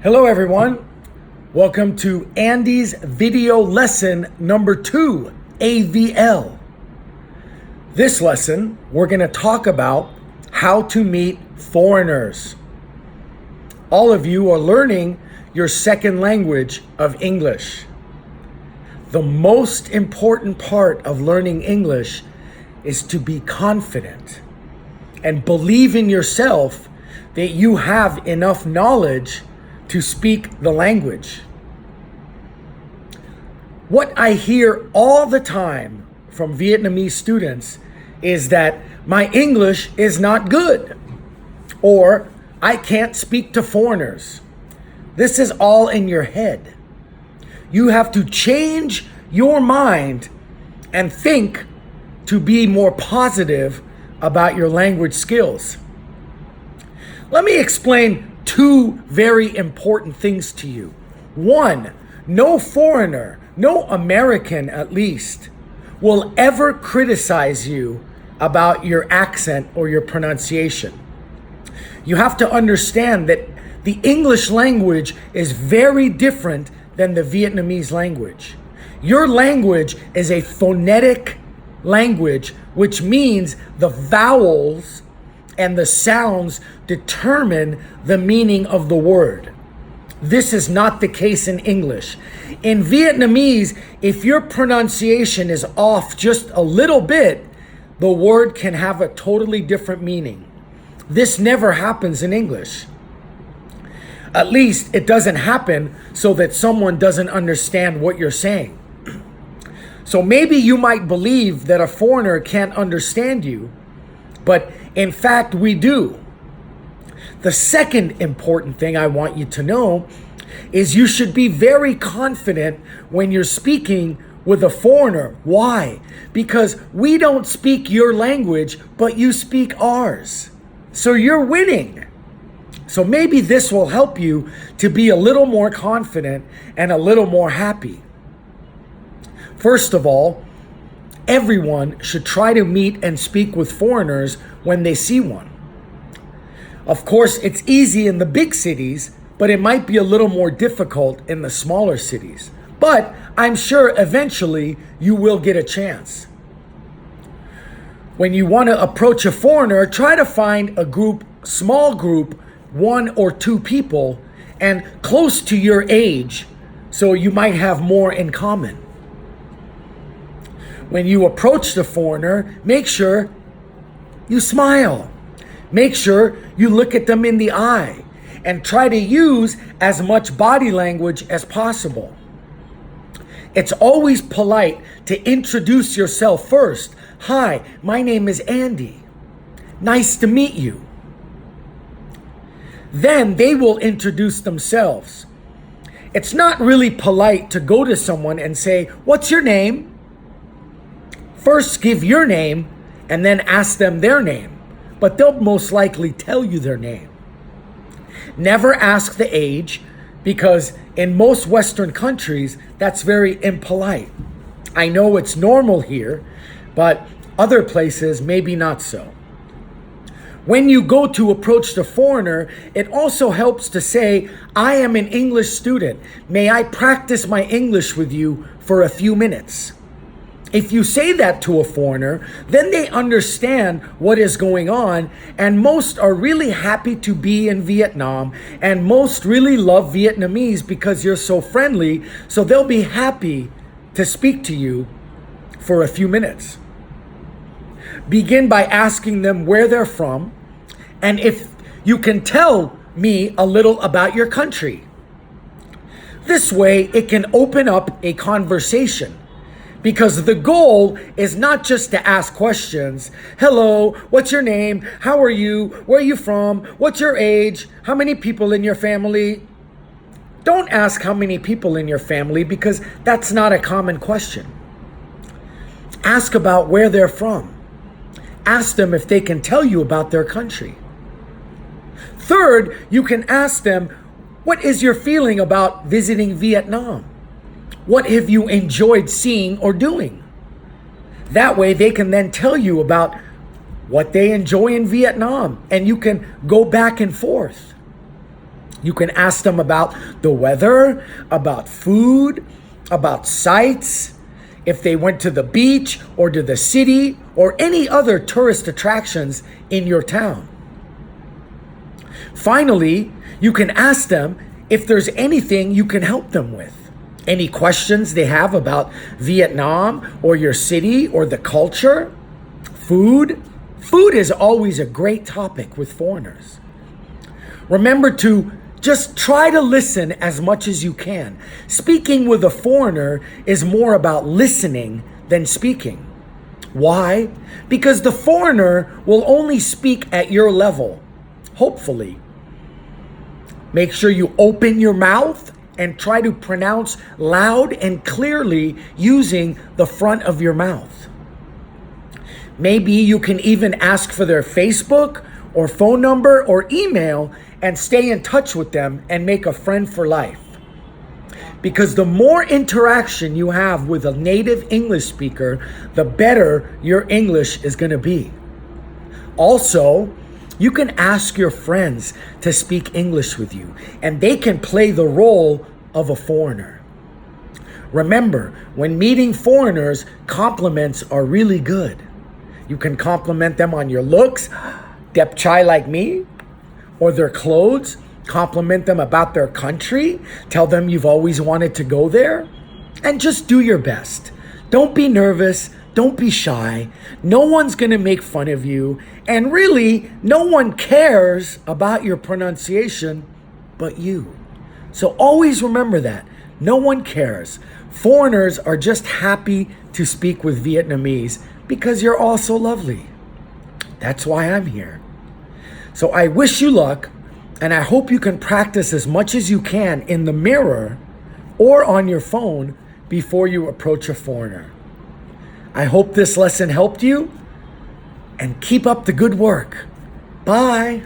Hello everyone, welcome to Andy's video lesson number 2, AVL. This lesson, we're going to talk about how to meet foreigners. All of you are learning your second language of English. The most important part of learning English is to be confident and believe in yourself that you have enough knowledge to speak the language. What I hear all the time from Vietnamese students is that my English is not good, or I can't speak to foreigners. This is all in your head. You have to change your mind and think to be more positive about your language skills. Let me explain two very important things to you. One, no foreigner, no American at least, will ever criticize you about your accent or your pronunciation. You have to understand that the English language is very different than the Vietnamese language. Your language is a phonetic language, which means the vowels and the sounds determine the meaning of the word. This is not the case in English. In Vietnamese, if your pronunciation is off just a little bit, the word can have a totally different meaning. This never happens in English. At least it doesn't happen so that someone doesn't understand what you're saying. So maybe you might believe that a foreigner can't understand you, but in fact, we do. The second important thing I want you to know is you should be very confident when you're speaking with a foreigner. Why? Because we don't speak your language, but you speak ours. So you're winning. So maybe this will help you to be a little more confident and a little more happy. First of all, everyone should try to meet and speak with foreigners when they see one. Of course, it's easy in the big cities, but it might be a little more difficult in the smaller cities. But I'm sure eventually you will get a chance. When you want to approach a foreigner, try to find a group, small group, 1 or 2 people, and close to your age, so you might have more in common. When you approach the foreigner, make sure you smile. Make sure you look at them in the eye and try to use as much body language as possible. It's always polite to introduce yourself first. Hi, my name is Andy. Nice to meet you. Then they will introduce themselves. It's not really polite to go to someone and say, "What's your name?" First, give your name and then ask them their name, but they'll most likely tell you their name. Never ask the age, because in most Western countries, that's very impolite. I know it's normal here, but other places, maybe not so. When you go to approach the foreigner, it also helps to say, "I am an English student. May I practice my English with you for a few minutes?" If you say that to a foreigner, then they understand what is going on, and most are really happy to be in Vietnam, and most really love Vietnamese because you're so friendly, so they'll be happy to speak to you for a few minutes. Begin by asking them where they're from, and if you can tell me a little about your country. This way, it can open up a conversation. Because the goal is not just to ask questions. Hello, what's your name? How are you? Where are you from? What's your age? How many people in your family? Don't ask how many people in your family, because that's not a common question. Ask about where they're from. Ask them if they can tell you about their country. Third, you can ask them, what is your feeling about visiting Vietnam? What have you enjoyed seeing or doing? That way they can then tell you about what they enjoy in Vietnam, and you can go back and forth. You can ask them about the weather, about food, about sights, if they went to the beach or to the city or any other tourist attractions in your town. Finally, you can ask them if there's anything you can help them with. Any questions they have about Vietnam or your city or the culture, food. Food is always a great topic with foreigners. Remember to just try to listen as much as you can. Speaking with a foreigner is more about listening than speaking. Why? Because the foreigner will only speak at your level, hopefully. Make sure you open your mouth and try to pronounce loud and clearly using the front of your mouth. Maybe you can even ask for their Facebook or phone number or email and stay in touch with them and make a friend for life. Because the more interaction you have with a native English speaker, the better your English is going to be. Also, you can ask your friends to speak English with you, and they can play the role of a foreigner. Remember, when meeting foreigners, compliments are really good. You can compliment them on your looks, dep chai like me, or their clothes, compliment them about their country, tell them you've always wanted to go there, and just do your best. Don't be nervous. Don't be shy. No one's going to make fun of you. And really, no one cares about your pronunciation but you. So always remember that. No one cares. Foreigners are just happy to speak with Vietnamese because you're all so lovely. That's why I'm here. So I wish you luck, and I hope you can practice as much as you can in the mirror or on your phone before you approach a foreigner. I hope this lesson helped you, and keep up the good work. Bye.